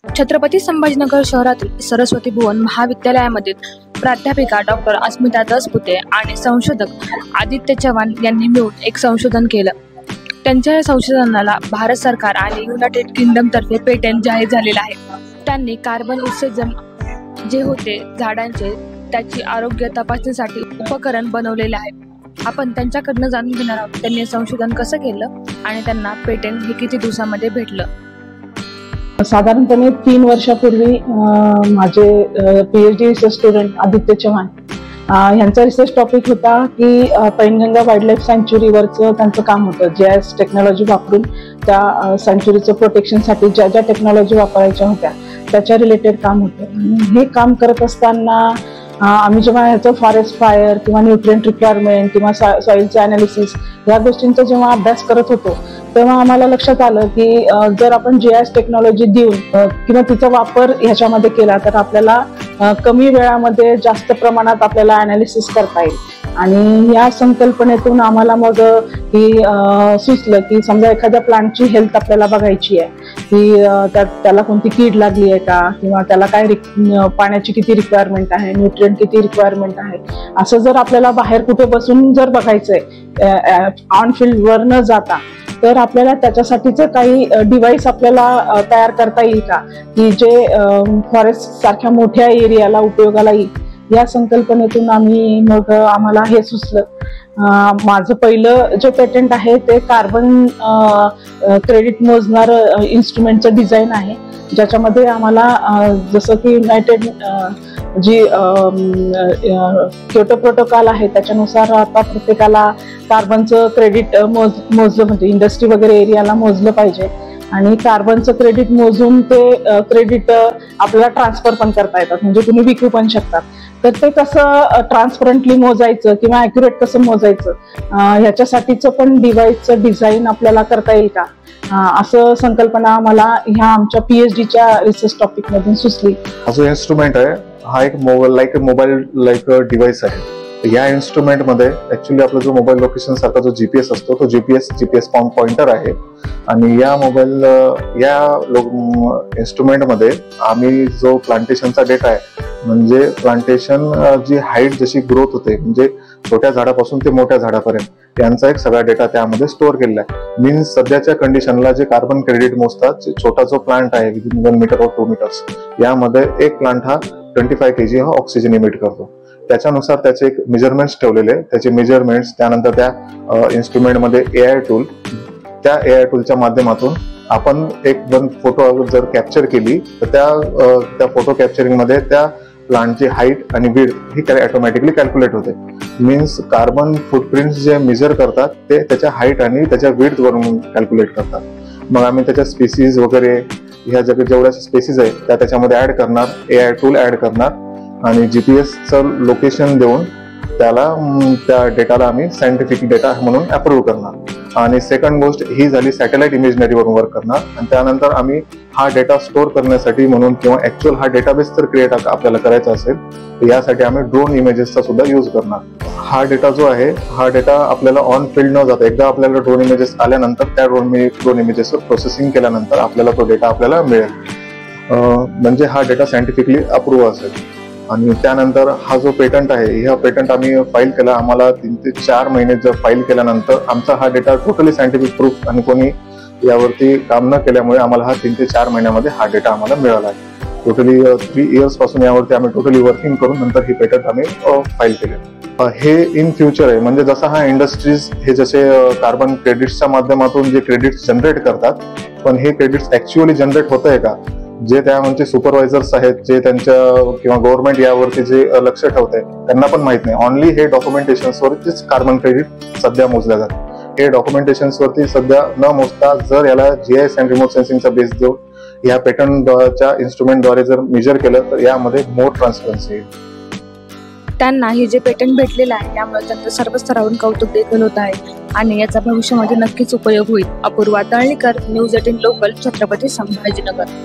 छत्रपती संभाजीनगर शहरातील सरस्वती भुवन महाविद्यालयामध्ये प्राध्यापिका डॉक्टर अस्मिता दसपुते आणि संशोधक आदित्य चव्हाण यांनी मिळून एक संशोधन केलं। त्यांच्या या संशोधनाला भारत सरकार आणि युनायटेड किंगडमतर्फे पेटंट जाहीर झालेलं आहे। त्यांनी कार्बन उत्सर्जन जे होते झाडांचे त्याची आरोग्य तपासणीसाठी उपकरण बनवलेले आहे। आपण त्यांच्याकडनं जाणून घेणार आहोत त्यांनी संशोधन कसं केलं आणि त्यांना पेटंट हे किती दिवसामध्ये भेटलं। साधारणपणे 3 वर्षापूर्वी माझे PhD research student Aditya Chavan यांचा रिसर्च टॉपिक होता की पैनगंगा वाईल्डलाईफ सँच्युरीवरचं त्यांचं काम होतं। GIS टेक्नॉलॉजी वापरून त्या सँच्युरीचं प्रोटेक्शनसाठी ज्या ज्या टेक्नॉलॉजी वापरायच्या होत्या त्याच्या रिलेटेड काम होतं। हे काम करत असताना आम्ही जेव्हा ह्याचं फॉरेस्ट फायर किंवा न्यूट्रिएंट रिक्वायरमेंट किंवा सॉइलचं ॲनालिसिस या गोष्टींचा जेव्हा अभ्यास करत होतो तेव्हा आम्हाला लक्षात आलं की जर आपण GIS टेक्नॉलॉजी देऊन किंवा तिचा वापर ह्याच्यामध्ये केला तर आपल्याला कमी वेळामध्ये जास्त प्रमाणात आपल्याला ॲनालिसिस करता येईल। आणि या संकल्पनेतून आम्हाला मग ही सुचलं की समजा एखाद्या प्लांटची हेल्थ आपल्याला बघायची आहे की त्याला कोणती कीड लागली आहे का किंवा त्याला काय पाण्याची किती रिक्वायरमेंट आहे, न्यूट्रिएंट किती रिक्वायरमेंट आहे, असं जर आपल्याला बाहेर कुठे बसून जर बघायचंय ऑन फील्डवर न जाता तर आपल्याला त्याच्यासाठीचं काही डिव्हाइस आपल्याला तयार करता येईल का की जे फॉरेस्ट सारख्या मोठ्या एरियाला उपयोगाला येईल। या संकल्पनेतून आम्हाला हे सुचलं। माझं पहिलं जे पेटंट आहे ते कार्बन क्रेडिट मोजणार इन्स्ट्रुमेंटचं डिझाईन आहे, ज्याच्यामध्ये आम्हाला जसं की युनायटेड जी क्योटो प्रोटोकॉल आहे त्याच्यानुसार आता प्रत्येकाला कार्बनचं क्रेडिट मोजलं म्हणजे इंडस्ट्री वगैरे एरियाला मोजलं पाहिजे आणि कार्बनचं क्रेडिट मोजून ते क्रेडिट आपल्याला ट्रान्सफर पण करता येतात, म्हणजे तुम्ही विकू पण शकतात। तर ते कसं ट्रान्सपरंटली मोजायचं किंवा ॲक्युरेट कसं मोजायचं ह्याच्यासाठीचं पण डिव्हाइसचं डिझाईन आपल्याला करता येईल का, असं संकल्पना मला ह्या आमच्या PhDच्या रिसर्च टॉपिक मधून सुचली। हा जो इन्स्ट्रुमेंट आहे हा एक मोबाईल डिव्हाइस आहे। या इन्स्ट्रुमेंट मध्ये ऍक्च्युली आपला जो मोबाईल लोकेशन सारखा जो GPS असतो तो GPS पॉइंटर आहे आणि या इन्स्ट्रुमेंट मध्ये आम्ही जो प्लांटेशनचा डेटा आहे म्हणजे प्लांटेशन जी हाईट जशी ग्रोथ होते म्हणजे छोट्या झाडापासून ते मोठ्या झाडापर्यंत यांचा एक सगळा डेटा त्यामध्ये स्टोअर केलेला आहे। मीन्स सध्याच्या कंडिशनला जे कार्बन क्रेडिट मोजतात छोटा जो प्लांट आहे विदिन 1 मीटर और 2 मीटर्स यामध्ये एक प्लांट हा 25 kg हा ऑक्सिजन इमिट करतो। त्याच्यानुसार त्याचे एक मेजरमेंट्स ठेवलेले, त्याचे मेजरमेंट्स त्यानंतर त्या इन्स्ट्रुमेंटमध्ये AI टूल, त्या AI टूलच्या माध्यमातून आपण एक फोटो जर कॅप्चर केली तर त्या फोटो कॅप्चरिंग मध्ये त्या प्लांटची हाईट आणि विड्थ ही ऑटोमॅटिकली कॅल्क्युलेट होते। मीन्स कार्बन फुटप्रिंट्स जे मेजर करतात ते त्याच्या हाईट आणि त्याच्या विड्थ वरून कॅल्क्युलेट करतात। मग आम्ही त्याच्या स्पेसीज वगैरे ह्या जेवढ्या स्पेसीज आहेत त्या त्याच्यामध्ये ऍड करणार, AI टूल ऍड करणार आणि GPSचं लोकेशन देऊन त्या डेटाला आम्ही सायंटिफिक डेटा म्हणून अप्रूव्ह करणार। आणि सेकंड गोष्ट ही झाली सॅटेलाइट इमेजनरी वरून वर्क करणार आणि त्यानंतर आम्ही हा डेटा स्टोअर करण्यासाठी म्हणून किंवा ऍक्च्युअल हा डेटाबेस जर क्रिएट आपल्याला करायचा असेल तर यासाठी आम्ही ड्रोन इमेजेसचा सुद्धा यूज करणार। हा डेटा जो आहे हा डेटा आपल्याला ऑन फील्ड न जाता एकदा आपल्याला ड्रोन इमेजेस आल्यानंतर त्या ड्रोन इमेजेसवर प्रोसेसिंग केल्यानंतर आपल्याला तो डेटा आपल्याला मिळेल, म्हणजे हा डेटा सायंटिफिकली अप्रूव्ह असेल। आणि त्यानंतर हा जो पेटंट आहे हा पेटंट आम्ही फाईल केला, आम्हाला 3 ते 4 महिने जर फाईल केल्यानंतर आमचा हा डेटा टोटली सायंटिफिक प्रूफ आणि कोणी यावरती काम न केल्यामुळे आम्हाला हा 3 ते 4 महिन्यामध्ये हा डेटा आम्हाला मिळाला आहे। टोटली 3 इयर्स पासून यावरती आम्ही टोटली वर्किंग करून नंतर ही पेटंट आम्ही फाईल केले। हे इन फ्युचर आहे, म्हणजे जसा हा इंडस्ट्रीज हे जसे कार्बन क्रेडिट्सच्या माध्यमातून जे क्रेडिट्स जनरेट करतात पण हे क्रेडिट्स ऍक्च्युअली जनरेट होत आहे का, जे त्यामध्ये सुपरवायझर्स आहेत जे त्यांच्या किंवा गव्हर्नमेंट यावरती जे लक्ष ठेवत आहे त्यांना पण माहित नाही। ऑनली हे डॉक्युमेंटेशनवरतीच कार्बन क्रेडिट सध्या मोजल्या जातात। हे डॉक्युमेंटेशनवरती सध्या न मोजता जर याला GIS अँड रिमोट सेन्सिंगचा बेस देऊन या पेटंटच्या इन्स्ट्रुमेंटद्वारे जर मेजर केलं तर यामध्ये मोर ट्रान्सपरन्सी येईल। त्यांना हे जे पेटंट भेटलेलं आहे त्यामुळे त्यांचं सर्व स्तरावरून कौतुक देखील होत आहे आणि याचा भविष्यामध्ये नक्कीच उपयोग होईल। Apurva Talnikar, news 18 local, Chhatrapati Sambhajinagar.